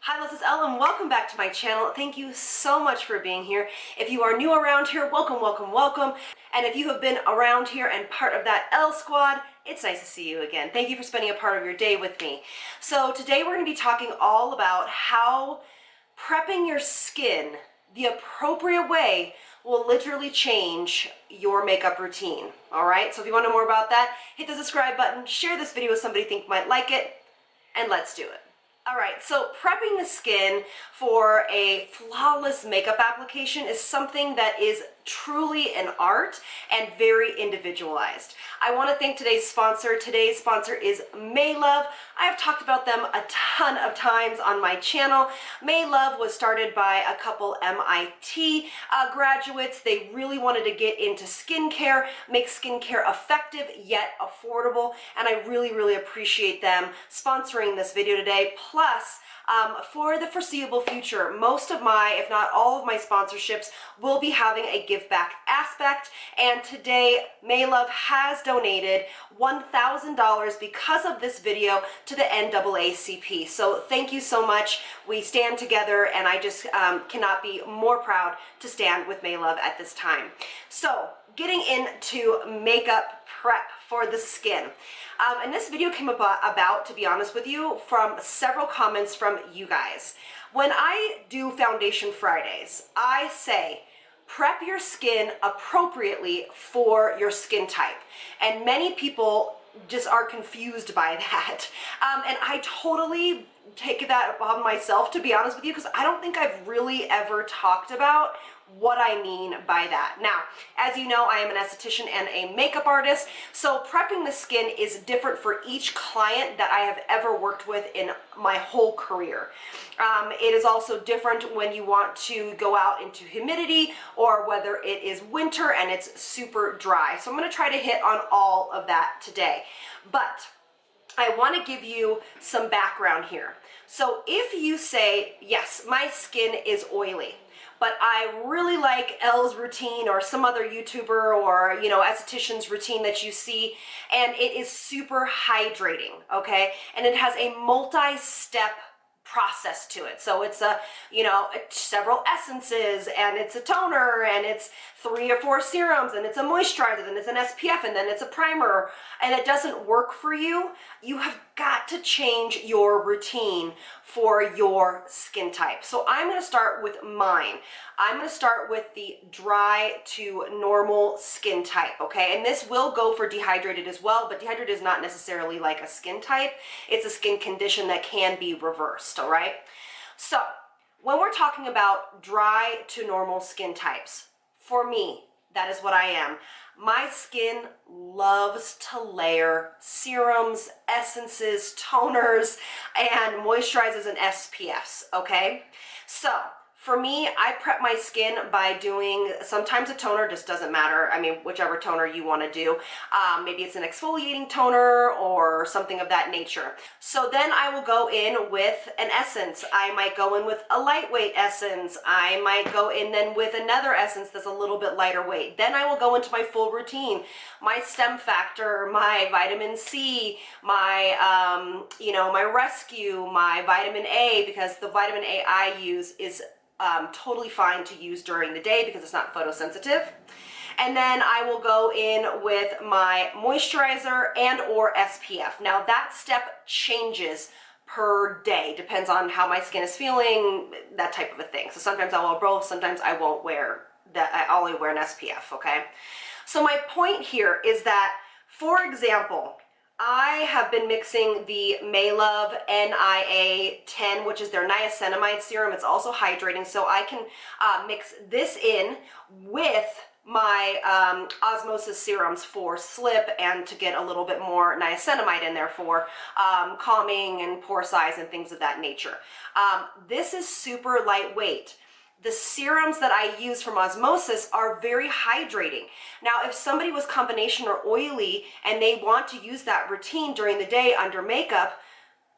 Hi, this is Elle and welcome back to my channel. Thank you so much for being here. If you are new around here, welcome, welcome, welcome. And if you have been around here and part of that Elle squad, it's nice to see you again. Thank you for spending a part of your day with me. So today we're going to be talking all about how prepping your skin the appropriate way will literally change your makeup routine. All right, so if you want to know more about that, hit the subscribe button, share this video with somebody you think might like it, and let's do it. All right, so prepping the skin for a flawless makeup application is something that is truly an art and very individualized. I want to thank today's sponsor. Today's sponsor is Maylove. I have talked about them a ton of times on my channel. Maylove was started by a couple MIT graduates. They really wanted to get into skincare, make skincare effective yet affordable, and I really appreciate them sponsoring this video today. Plus, for the foreseeable future, most of my, if not all of my sponsorships will be having a give back aspect, and today Maylove has donated $1,000 because of this video to the NAACP. So thank you so much. We stand together, and I just cannot be more proud to stand with Maylove at this time. So getting into makeup prep for the skin. And this video came about, to be honest with you, from several comments from you guys. When I do Foundation Fridays, I say, prep your skin appropriately for your skin type. And many people just are confused by that. And I totally take that upon myself, to be honest with you, because I don't think I've really ever talked about what I mean by that. Now, as you know, I am an esthetician and a makeup artist, so prepping the skin is different for each client that I have ever worked with in my whole career. It is also different when you want to go out into humidity or whether it is winter and it's super dry. So I'm going to try to hit on all of that today. But I want to give you some background here. So if you say, yes, my skin is oily, but I really like Elle's routine or some other YouTuber or, you know, esthetician's routine that you see, and it is super hydrating, okay? And it has a multi-step process to it. So it's several essences, and it's a toner, and it's 3 or 4 serums, and it's a moisturizer, then it's an SPF, and then it's a primer, and it doesn't work for you, you have got to change your routine for your skin type. So I'm going to start with mine. I'm going to start with the dry to normal skin type, okay? And this will go for dehydrated as well, but dehydrated is not necessarily like a skin type. It's a skin condition that can be reversed, all right? So when we're talking about dry to normal skin types, for me, that is what I am. My skin loves to layer serums, essences, toners, and moisturizers and SPFs, okay? So for me, I prep my skin by doing sometimes a toner, just doesn't matter. I mean, whichever toner you want to do. Maybe it's an exfoliating toner or something of that nature. So then I will go in with an essence. I might go in with a lightweight essence. I might go in then with another essence that's a little bit lighter weight. Then I will go into my full routine. My stem factor, my vitamin C, my, my rescue, my vitamin A, because the vitamin A I use is totally fine to use during the day because it's not photosensitive. And then I will go in with my moisturizer and or SPF. Now that step changes per day, depends on how my skin is feeling, that type of a thing. So sometimes I'll wear both, sometimes I won't wear that. I only wear an SPF, okay? So my point here is that, for example, I have been mixing the Maylove NIA 10, which is their niacinamide serum. It's also hydrating, so I can mix this in with my osmosis serums for slip and to get a little bit more niacinamide in there for calming and pore size and things of that nature. This is super lightweight. The serums that I use from osmosis are very hydrating. Now, if somebody was combination or oily and they want to use that routine during the day under makeup,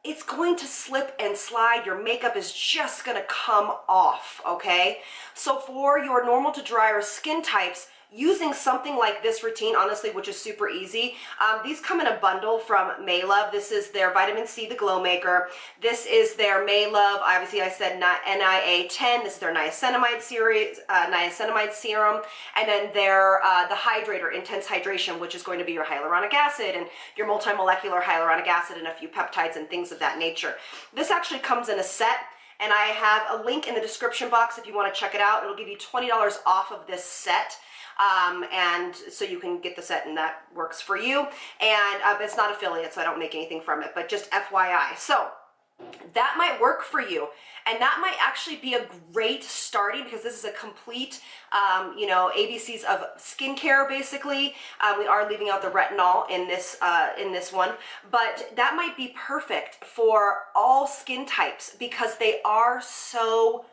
it's going to slip and slide. Your makeup is just going to come off, okay? So for your normal to drier skin types, using something like this routine, honestly, which is super easy. These come in a bundle from May Love. This is their Vitamin C, the Glow Maker. This is their May Love. Obviously, I said NIA10. This is their niacinamide series, niacinamide serum, and then their the Hydrator, Intense Hydration, which is going to be your hyaluronic acid and your multimolecular hyaluronic acid and a few peptides and things of that nature. This actually comes in a set. And I have a link in the description box if you want to check it out. It'll give you $20 off of this set. And so you can get the set and that works for you. And it's not affiliate, so I don't make anything from it, but just FYI. So that might work for you. And that might actually be a great starting, because this is a complete, you know, ABCs of skincare, basically. We are leaving out the retinol in this one, but that might be perfect for all skin types because they are so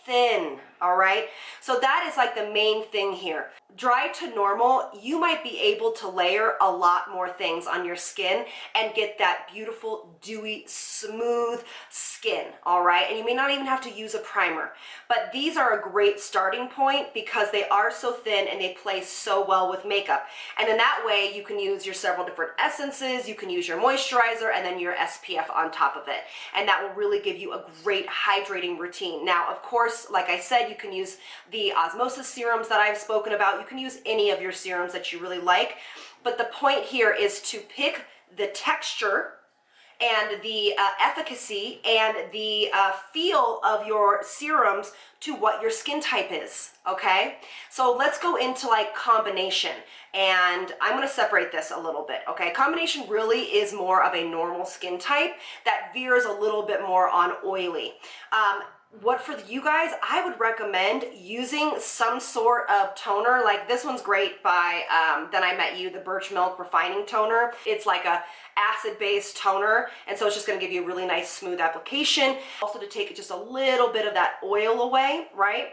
thin, all right? So that is like the main thing here. Dry to normal, you might be able to layer a lot more things on your skin and get that beautiful, dewy, smooth skin, all right? And you may not even have to use a primer, but these are a great starting point because they are so thin and they play so well with makeup. And then that way you can use your several different essences, you can use your moisturizer, and then your SPF on top of it. And that will really give you a great hydrating routine. Now, of course, like I said, you can use the osmosis serums that I've spoken about. You can use any of your serums that you really like, but the point here is to pick the texture and the efficacy and the feel of your serums to what your skin type is, okay? So let's go into like combination, and I'm gonna separate this a little bit, okay? Combination really is more of a normal skin type that veers a little bit more on oily. What for you guys, I would recommend using some sort of toner. Like this one's great by Then I Met You, the Birch Milk Refining Toner. It's like a acid-based toner, and so it's just gonna give you a really nice smooth application. Also to take just a little bit of that oil away, right?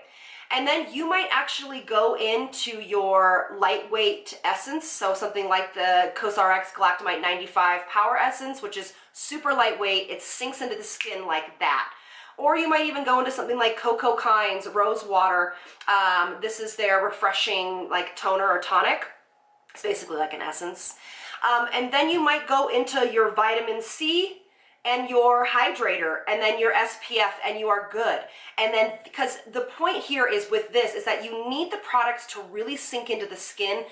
And then you might actually go into your lightweight essence, so something like the COSRX Galactomite 95 Power Essence, which is super lightweight. It sinks into the skin like that. Or you might even go into something like Coco Kynes Rose Water. This is their refreshing like toner or tonic. It's basically like an essence. And then you might go into your vitamin C and your hydrator and then your SPF, and you are good. And then, because the point here is with this is that you need the products to really sink into the skin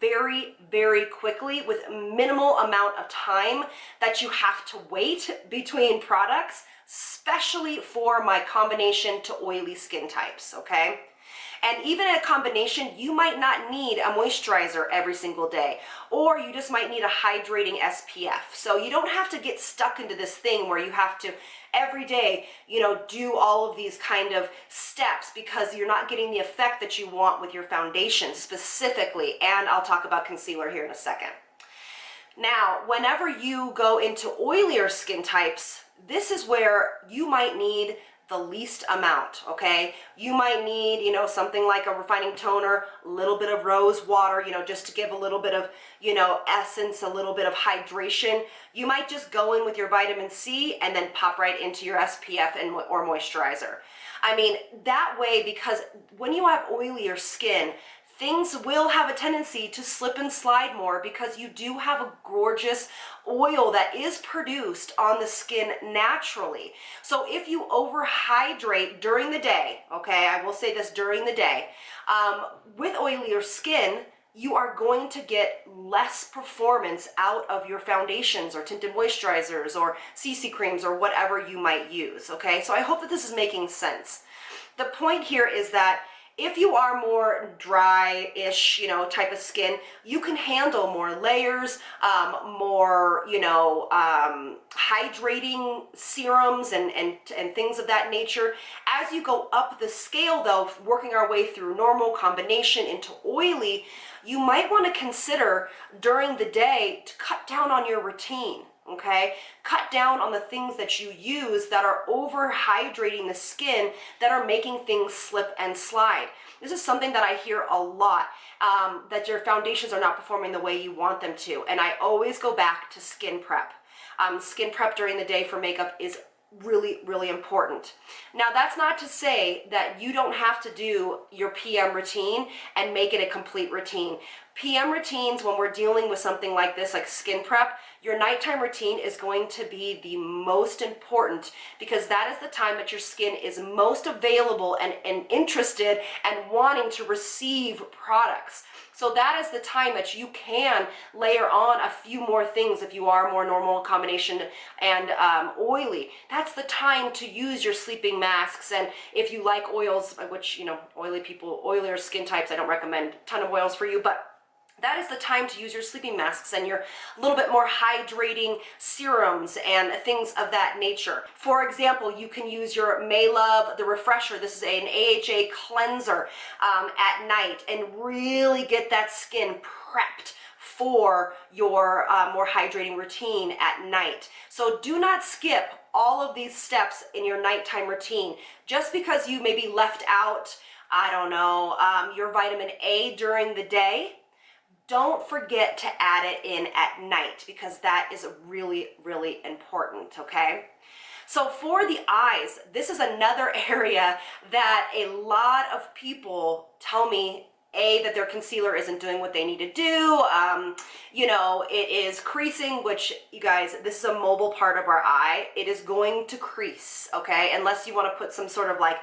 very, very quickly with minimal amount of time that you have to wait between products, especially for my combination to oily skin types, okay? And even a combination, you might not need a moisturizer every single day, or you just might need a hydrating SPF. So you don't have to get stuck into this thing where you have to every day, you know, do all of these kind of steps because you're not getting the effect that you want with your foundation specifically. And I'll talk about concealer here in a second. Now, whenever you go into oilier skin types, this is where you might need the least amount, okay? You might need, you know, something like a refining toner, a little bit of rose water, you know, just to give a little bit of, you know, essence, a little bit of hydration. You might just go in with your vitamin C and then pop right into your SPF and or moisturizer. I mean, that way, because when you have oilier skin, things will have a tendency to slip and slide more because you do have a gorgeous oil that is produced on the skin naturally. So if you overhydrate during the day, okay, I will say this during the day, with oilier skin, you are going to get less performance out of your foundations or tinted moisturizers or CC creams or whatever you might use, okay? So I hope that this is making sense. The point here is that if you are more dry-ish, you know, type of skin, you can handle more layers, more, you know, hydrating serums and things of that nature. As you go up the scale, though, working our way through normal combination into oily, you might want to consider during the day to cut down on your routine. Okay, cut down on the things that you use that are over hydrating the skin, that are making things slip and slide. This is something that I hear a lot, that your foundations are not performing the way you want them to. And I always go back to skin prep. Skin prep during the day for makeup is really, really important. Now, that's not to say that you don't have to do your PM routine and make it a complete routine. PM routines, when we're dealing with something like this, like skin prep, your nighttime routine is going to be the most important, because that is the time that your skin is most available and interested and wanting to receive products. So that is the time that you can layer on a few more things if you are more normal combination and oily. That's the time to use your sleeping masks. And if you like oils, which, you know, oily people, oilier skin types, I don't recommend a ton of oils for you, but that is the time to use your sleeping masks and your little bit more hydrating serums and things of that nature. For example, you can use your Maylove, the refresher. This is an AHA cleanser at night, and really get that skin prepped for your more hydrating routine at night. So do not skip all of these steps in your nighttime routine just because you maybe left out, I don't know, your vitamin A during the day. Don't forget to add it in at night, because that is really, really important, okay? So for the eyes, this is another area that a lot of people tell me, that their concealer isn't doing what they need to do. You know, it is creasing, which, you guys, this is a mobile part of our eye. It is going to crease, okay? Unless you want to put some sort of like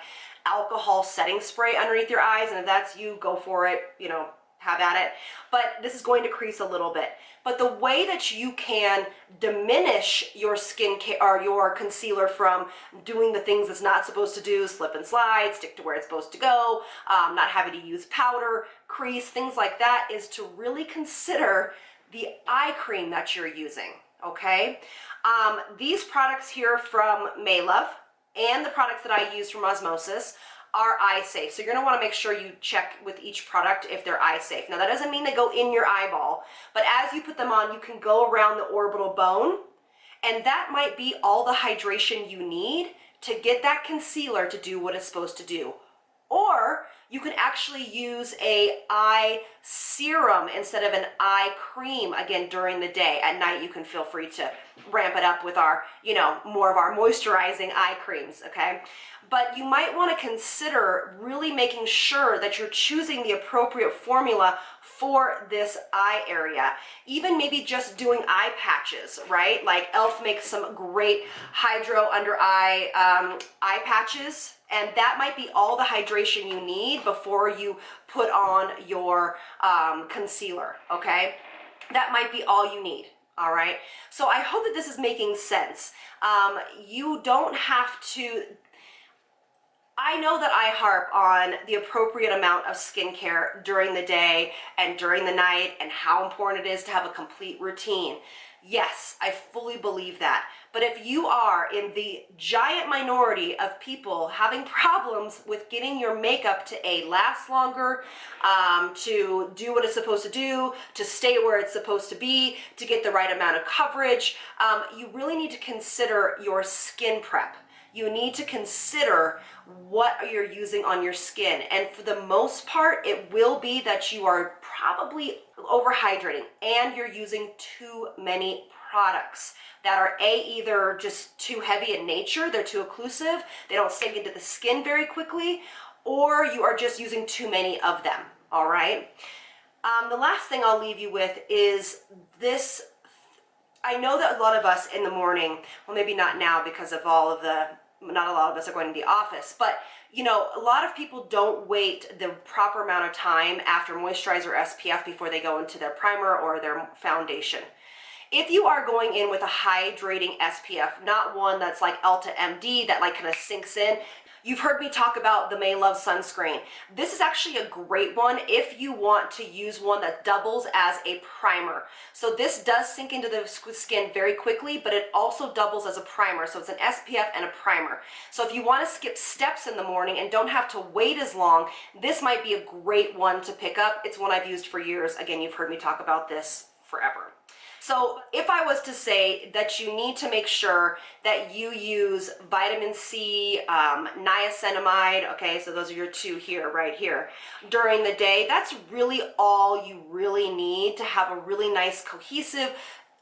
alcohol setting spray underneath your eyes, and if that's you, go for it, you know, have at it. But this is going to crease a little bit. But the way that you can diminish your skincare or your concealer from doing the things it's not supposed to do, slip and slide, stick to where it's supposed to go, not having to use powder, crease, things like that, is to really consider the eye cream that you're using, okay? These products here from Maylove and the products that I use from Osmosis are eye safe. So you're gonna wanna make sure you check with each product if they're eye safe. Now that doesn't mean they go in your eyeball, but as you put them on, you can go around the orbital bone, and that might be all the hydration you need to get that concealer to do what it's supposed to do. Or you can actually use a eye serum instead of an eye cream, again, during the day. At night, you can feel free to ramp it up with our, you know, more of our moisturizing eye creams, okay? But you might want to consider really making sure that you're choosing the appropriate formula for this eye area. Even maybe just doing eye patches, right? Like Elle makes some great hydro under eye eye patches, and that might be all the hydration you need before you put on your concealer, okay? That might be all you need. All right, so I hope that this is making sense. You don't have to, I know that I harp on the appropriate amount of skincare during the day and during the night, and how important it is to have a complete routine. Yes, I fully believe that. But if you are in the giant minority of people having problems with getting your makeup to last longer, to do what it's supposed to do, to stay where it's supposed to be, to get the right amount of coverage, you really need to consider your skin prep. You need to consider what you're using on your skin. And for the most part, it will be that you are probably overhydrating and you're using too many products that are either just too heavy in nature, they're too occlusive, they don't sink into the skin very quickly, or you are just using too many of them, all right? The last thing I'll leave you with is this. I know that a lot of us in the morning, well, maybe not now because of all of the, not a lot of us are going to the office, but you know, a lot of people don't wait the proper amount of time after moisturizer SPF before they go into their primer or their foundation. If you are going in with a hydrating SPF, not one that's like Ulta MD that like kind of sinks in, you've heard me talk about the Maylove sunscreen. This is actually a great one if you want to use one that doubles as a primer. So this does sink into the skin very quickly, but it also doubles as a primer. So it's an SPF and a primer. So if you want to skip steps in the morning and don't have to wait as long, this might be a great one to pick up. It's one I've used for years. Again, you've heard me talk about this forever. So if I was to say that you need to make sure that you use vitamin C, niacinamide, okay, so those are your two here, right here, during the day, that's really all you really need to have a really nice cohesive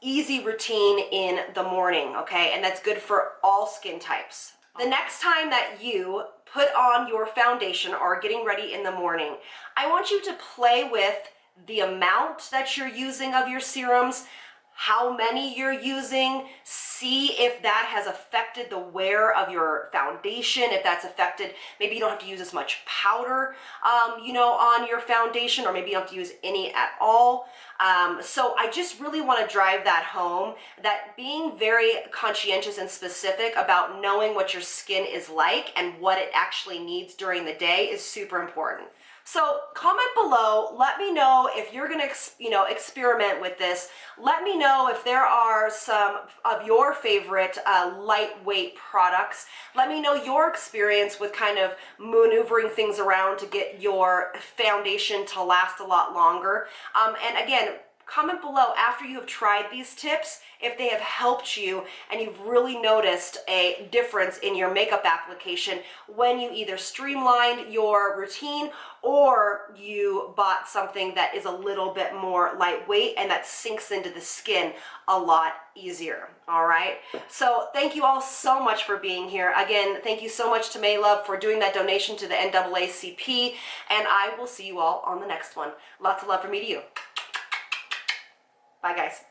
easy routine in the morning, okay? And that's good for all skin types. The next time that you put on your foundation or getting ready in the morning, I want you to play with the amount that you're using of your serums, how many you're using, see if that has affected the wear of your foundation, if that's affected, maybe you don't have to use as much powder, you know, on your foundation, or maybe you don't have to use any at all. So I just really want to drive that home, that being very conscientious and specific about knowing what your skin is like and what it actually needs during the day is super important. So comment below, let me know if you're going to, experiment with this. Let me know if there are some of your favorite lightweight products. Let me know your experience with kind of maneuvering things around to get your foundation to last a lot longer. And again, comment below after you have tried these tips if they have helped you and you've really noticed a difference in your makeup application when you either streamlined your routine or you bought something that is a little bit more lightweight and that sinks into the skin a lot easier. All right, so thank you all so much for being here. Again, thank you so much to Maylove for doing that donation to the NAACP, and I will see you all on the next one. Lots of love from me to you. Bye, guys.